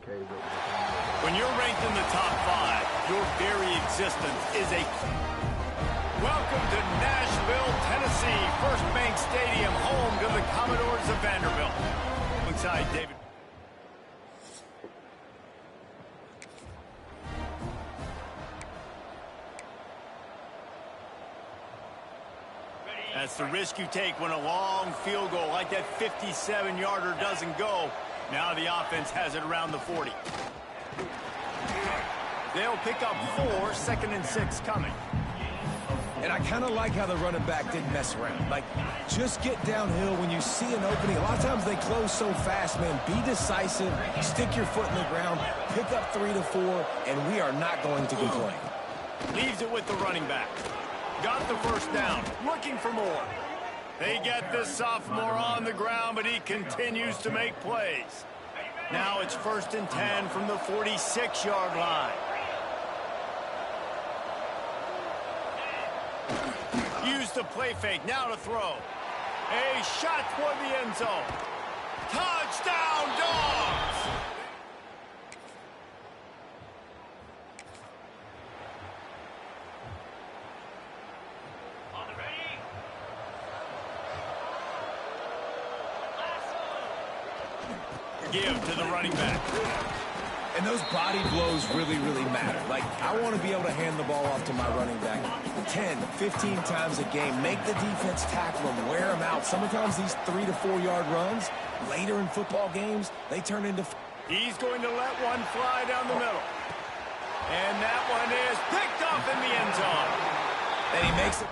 When you're ranked in the top 5, your very existence is a... Welcome to Nashville, Tennessee, First Bank Stadium, home to the Commodores of Vanderbilt. Alongside David. That's the risk you take when a long field goal like that 57-yarder doesn't go. Now the offense has it around the 40. They'll pick up 4, 2nd and 6 coming. And I kind of like how the running back didn't mess around. Like, just get downhill when you see an opening. A lot of times they close so fast, man. Be decisive, stick your foot in the ground, pick up 3 to 4, and we are not going to complain. Leaves it with the running back. Got the first down, looking for more. They get this sophomore on the ground, but he continues to make plays. Now it's 1st and 10 from the 46-yard line. Use the play fake, now to throw. A shot toward the end zone. Touchdown, Dogs! Give to the running back. And those body blows really, really matter. Like, I want to be able to hand the ball off to my running back 10, 15 times a game. Make the defense tackle him, wear him out. Sometimes these 3 to 4 yard runs, later in football games, they turn into... He's going to let one fly down the middle. And that one is picked off in the end zone. And he makes it...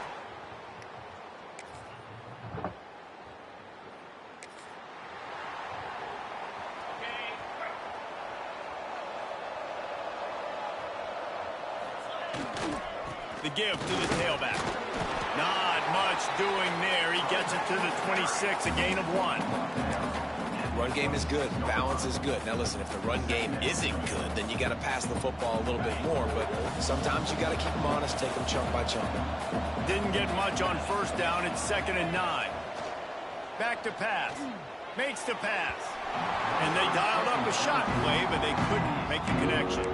The give to the tailback. Not much doing there. He gets it to the 26, a gain of 1. Run game is good. Balance is good. Now listen, if the run game isn't good, then you got to pass the football a little bit more. But sometimes you got to keep them honest, take them chunk by chunk. Didn't get much on 1st down. It's 2nd and 9. Back to pass. Makes the pass. And they dialed up a shot play, but they couldn't make the connection.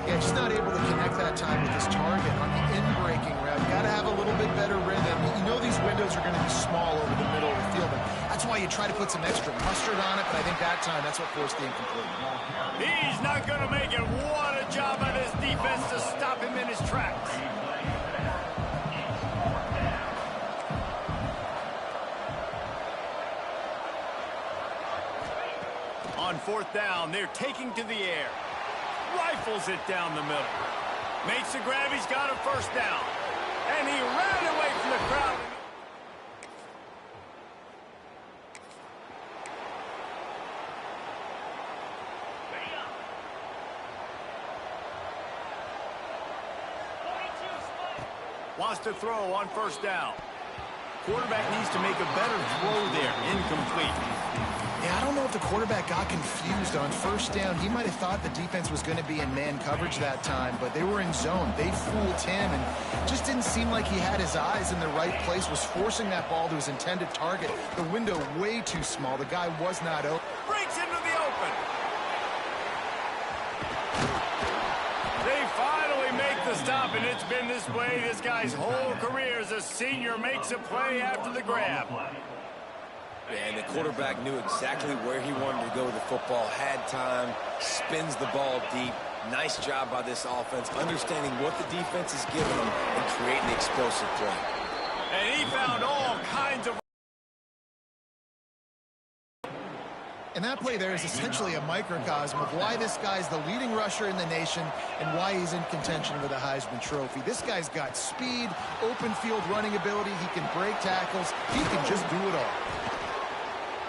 Yeah, just not able to connect that time with his target on the in-breaking route. Got to have a little bit better rhythm. You know these windows are going to be small over the middle of the field, and that's why you try to put some extra mustard on it, but I think that time that's what forced the incomplete. He's not going to make it. What a job by this defense to stop him in his tracks. On 4th down, they're taking to the air. Rifles it down the middle. Makes the grab. He's got a 1st down. And he ran away from the crowd. Wants to throw on 1st down. Quarterback needs to make a better throw there. Incomplete. Yeah, I don't know if the quarterback got confused on 1st down. He might have thought the defense was going to be in man coverage that time, but they were in zone. They fooled him, and just didn't seem like he had his eyes in the right place, was forcing that ball to his intended target. The window way too small. The guy was not open. Breaks into the open. They finally make the stop, and it's been this way this guy's whole career as a senior. Makes a play after the grab. And the quarterback knew exactly where he wanted to go with the football, had time, spins the ball deep. Nice job by this offense, understanding what the defense is giving them and creating the explosive play. And he found all kinds of... And that play there is essentially a microcosm of why this guy's the leading rusher in the nation and why he's in contention for the Heisman Trophy. This guy's got speed, open field running ability. He can break tackles. He can just do it all.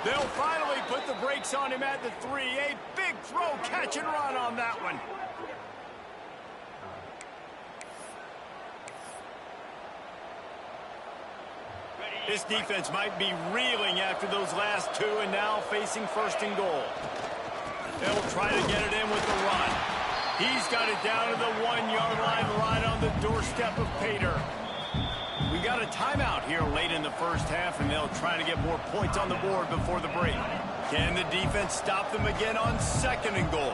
They'll finally put the brakes on him at the 3. A big throw, catch and run on that one. This defense might be reeling after those last 2 and now facing 1st and goal. They'll try to get it in with the run. He's got it down to the 1-yard line right on the doorstep of Pater. We got a timeout here late in the 1st half, and they'll try to get more points on the board before the break. Can the defense stop them again on 2nd and goal?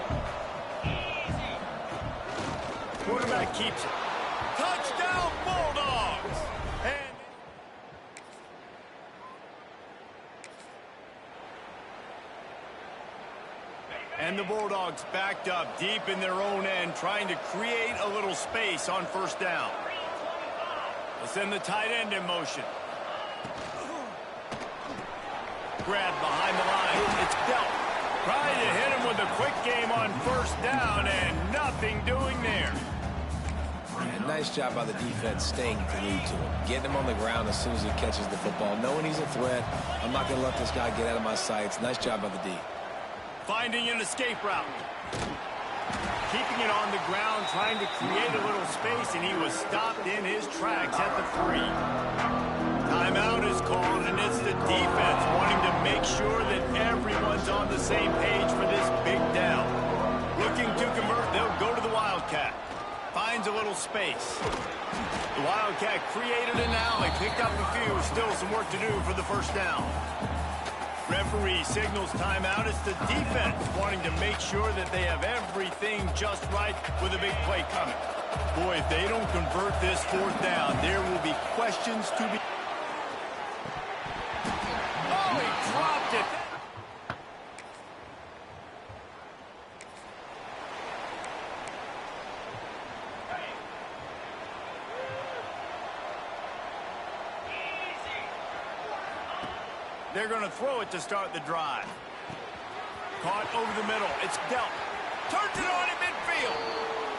Quarterback keeps it. Touchdown, Bulldogs! And the Bulldogs backed up deep in their own end, trying to create a little space on 1st down. They'll send the tight end in motion. Grab behind the line. It's dealt. Trying to hit him with a quick game on 1st down, and nothing doing there. And nice job by the defense staying glued to him. Getting him on the ground as soon as he catches the football. Knowing he's a threat, I'm not going to let this guy get out of my sights. Nice job by the D. Finding an escape route. Keeping it on the ground, trying to create a little space, and he was stopped in his tracks at the 3. Timeout is called, and it's the defense wanting to make sure that everyone's on the same page for this big down. Looking to convert, they'll go to the Wildcat. Finds a little space. The Wildcat created an alley, picked up a few, still some work to do for the 1st down. Referee signals timeout. It's the defense wanting to make sure that they have everything just right with a big play coming. Boy, if they don't convert this 4th down, there will be questions to be... Oh, he dropped it! They're going to throw it to start the drive. Caught over the middle. It's dealt. Turns it on in midfield.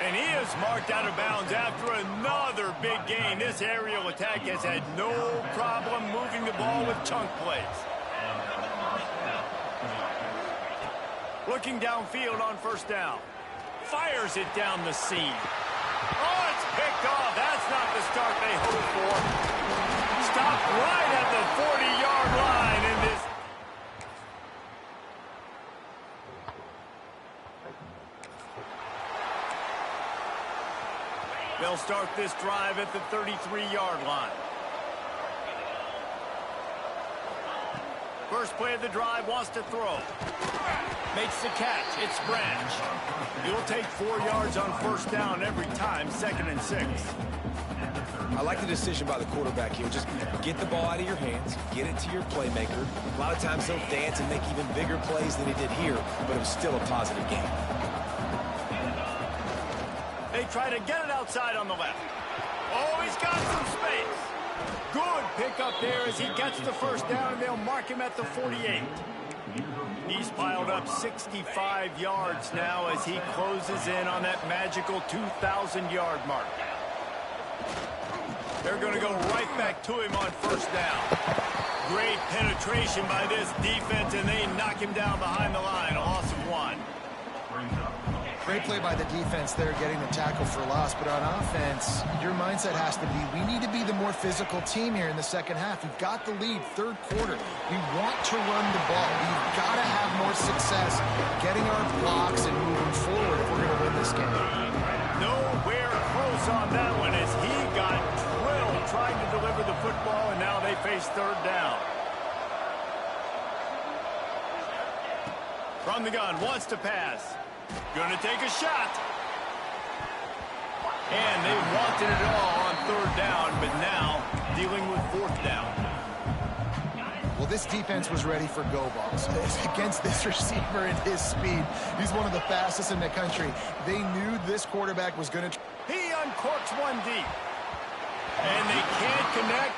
And he is marked out of bounds after another big gain. This aerial attack has had no problem moving the ball with chunk plays. Looking downfield on 1st down. Fires it down the seam. Oh, it's picked off. That's not the start they hoped for. Stopped right at the 40-yard line in this. They'll start this drive at the 33-yard line. First play of the drive, wants to throw. Makes the catch. It's Branch. He'll take 4 yards on 1st down every time, 2nd and 6. I like the decision by the quarterback here. Just get the ball out of your hands, get it to your playmaker. A lot of times he'll dance and make even bigger plays than he did here, but it was still a positive game. They try to get it outside on the left. Oh, he's got some space. Good pickup there as he gets the 1st down, and they'll mark him at the 48. He's piled up 65 yards now as he closes in on that magical 2,000-yard mark. They're going to go right back to him on 1st down. Great penetration by this defense, and they knock him down behind the line. A loss of 1. Great play by the defense there, getting the tackle for loss. But on offense, your mindset has to be, we need to be the more physical team here in the 2nd half. We've got the lead, 3rd quarter. We want to run the ball. We've got to have more success getting our blocks and moving forward if we're going to win this game. Nowhere close on that one as he got drilled trying to deliver the football, and now they face 3rd down. From the gun, wants to pass. Going to take a shot. And they wanted it all on 3rd down, but now dealing with 4th down. Well, this defense was ready for go balls. Against this receiver and his speed, he's one of the fastest in the country. They knew this quarterback was going to... He uncorks one deep. And they can't connect.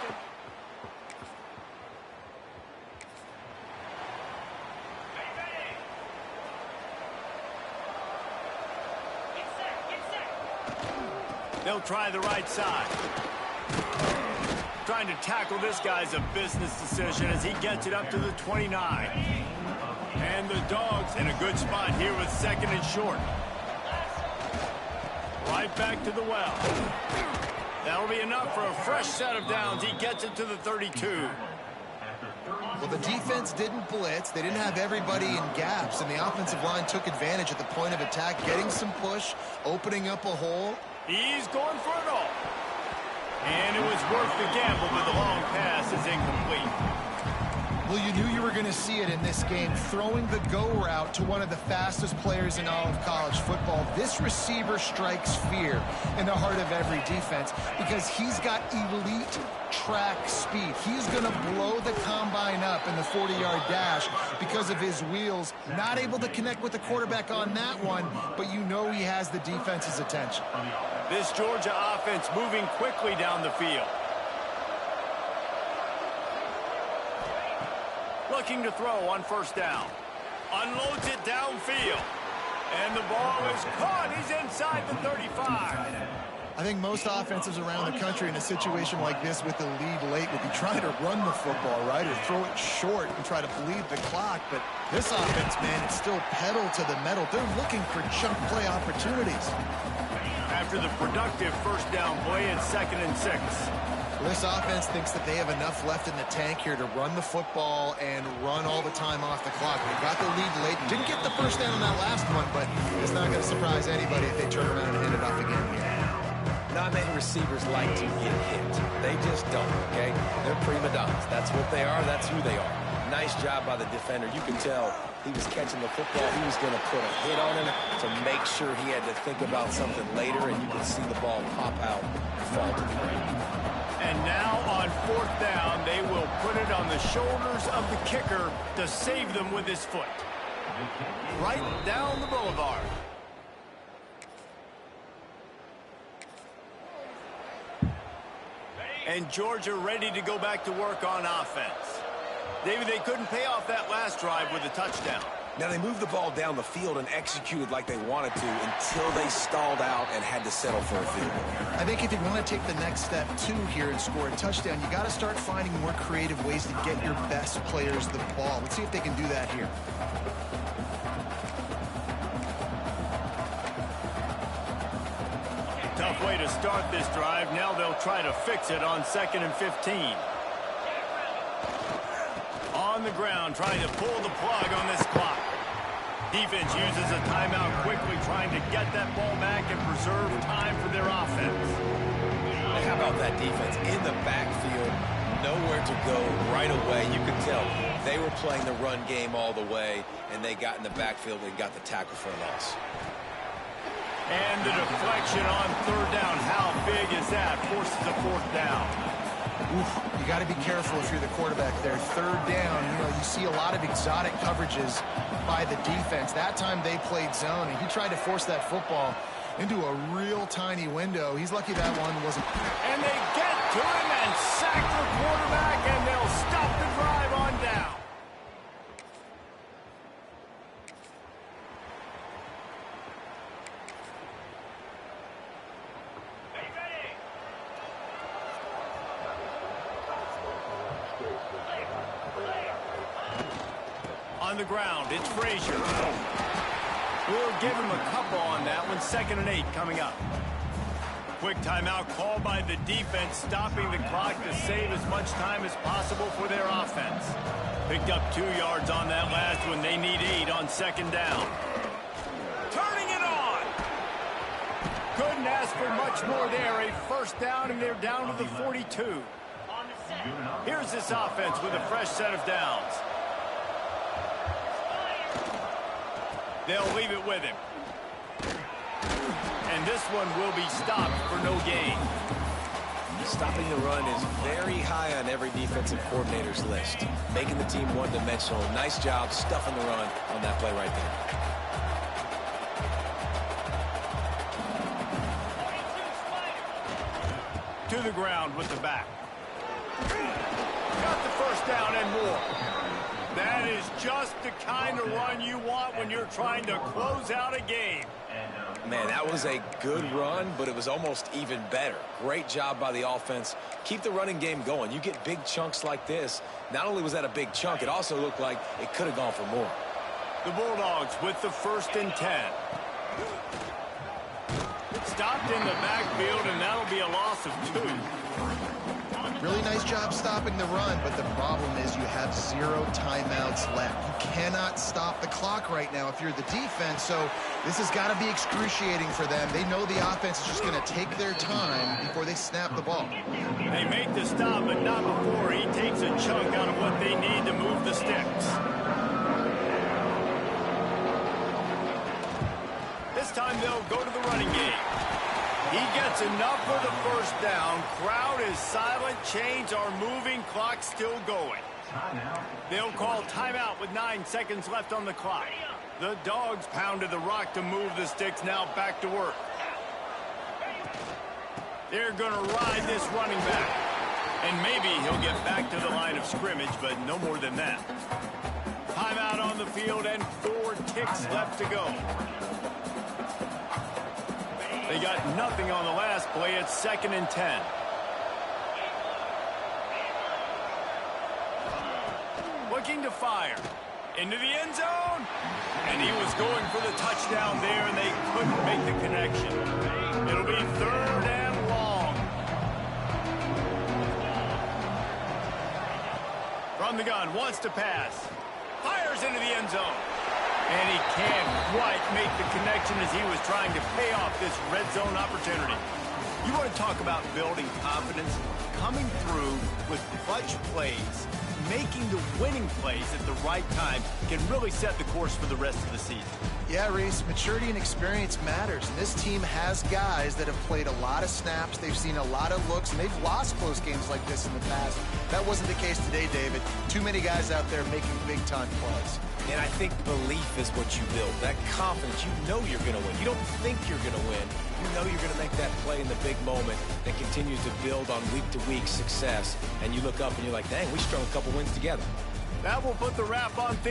They'll try the right side. Trying to tackle this guy's a business decision as he gets it up to the 29. And the Dogs in a good spot here with 2nd and short. Right back to the well. That'll be enough for a fresh set of downs. He gets it to the 32. Well, the defense didn't blitz. They didn't have everybody in gaps, and the offensive line took advantage at the point of attack, getting some push, opening up a hole. He's going for it all. And it was worth the gamble, but the long pass is incomplete. Well, you knew you were going to see it in this game, throwing the go route to one of the fastest players in all of college football. This receiver strikes fear in the heart of every defense because he's got elite track speed. He's going to blow the combine up in the 40-yard dash because of his wheels. Not able to connect with the quarterback on that one, but you know he has the defense's attention. This Georgia offense moving quickly down the field. Looking to throw on first down. Unloads it downfield. And the ball is caught. He's inside the 35. I think most offenses around the country in a situation like this with the lead late would be trying to run the football, right, or throw it short and try to bleed the clock. But this offense, man, it's still pedal to the metal. They're looking for chunk play opportunities. After the productive first down play, it's 2nd and 6. This offense thinks that they have enough left in the tank here to run the football and run all the time off the clock. They got the lead late. Didn't get the first down on that last one, but it's not going to surprise anybody if they turn around and hand it off again here. Not many receivers like to get hit. They just don't, okay? They're prima donnas. That's what they are. That's who they are. Nice job by the defender. You can tell he was catching the football. He was going to put a hit on him to make sure he had to think about something later, and you can see the ball pop out and fall to the ground. And now on 4th down, they will put it on the shoulders of the kicker to save them with his foot. Right down the boulevard. And Georgia ready to go back to work on offense. David, they couldn't pay off that last drive with a touchdown. Now, they moved the ball down the field and executed like they wanted to until they stalled out and had to settle for a field goal. I think if you want to take the next step, too, here and score a touchdown, you got to start finding more creative ways to get your best players the ball. Let's see if they can do that here. Tough way to start this drive. Now they'll try to fix it on 2nd and 15. On the ground, trying to pull the plug on this clock. Defense uses a timeout quickly, trying to get that ball back and preserve time for their offense. How about that defense? In the backfield, nowhere to go right away. You could tell they were playing the run game all the way, and they got in the backfield and got the tackle for a loss. And the deflection on 3rd down. How big is that? Forces a 4th down. Oof, you got to be careful if you're the quarterback there. 3rd down, you know, you see a lot of exotic coverages by the defense. That time they played zone, and he tried to force that football into a real tiny window. He's lucky that one wasn't. And they get to him and sack the quarterback, and they'll stop the drive on down. On the ground, it's Frazier. We'll give him a couple on that one. 2nd and 8 coming up. Quick timeout called by the defense, stopping the clock to save as much time as possible for their offense. Picked up 2 yards on that last one. They need 8 on 2nd down. Turning it on. Couldn't ask for much more there. A 1st down, and they're down to the 42. Here's this offense with a fresh set of downs. They'll leave it with him. And this one will be stopped for no gain. Stopping the run is very high on every defensive coordinator's list. Making the team one-dimensional. Nice job stuffing the run on that play right there. To the ground with the back. Got the 1st down and more. That is just the kind of run you want when you're trying to close out a game. Man, that was a good run, but it was almost even better. Great job by the offense. Keep the running game going. You get big chunks like this. Not only was that a big chunk, it also looked like it could have gone for more. The Bulldogs with the 1st and 10. Stopped in the backfield, and that'll be a loss of 2. Really nice job stopping the run, but the problem is you have 0 timeouts left. You cannot stop the clock right now if you're the defense, so this has got to be excruciating for them. They know the offense is just going to take their time before they snap the ball. They make the stop, but not before he takes a chunk out of what they need to move the sticks. This time they'll go to the running game. He gets enough for the first down. Crowd is silent. Chains are moving. Clock still going. They'll call timeout with 9 seconds left on the clock. The Dogs pounded the rock to move the sticks. Now back to work. They're going to ride this running back. And maybe he'll get back to the line of scrimmage, but no more than that. Timeout on the field and 4 ticks left to go. They got nothing on the last play. It's 2nd and 10. Looking to fire. Into the end zone. And he was going for the touchdown there, and they couldn't make the connection. It'll be 3rd and long. From the gun, wants to pass. Fires into the end zone. And he can't quite make the connection as he was trying to pay off this red zone opportunity. You want to talk about building confidence? Coming through with clutch plays, making the winning plays at the right time can really set the course for the rest of the season. Yeah, Reese, maturity and experience matters. And this team has guys that have played a lot of snaps. They've seen a lot of looks, and they've lost close games like this in the past. That wasn't the case today, David. Too many guys out there making big-time plays. And I think belief is what you build. That confidence, you know you're going to win. You don't think you're going to win. You know you're going to make that play in the big moment that continues to build on week-to-week success. And you look up and you're like, dang, we strung a couple wins together. That will put the wrap on things.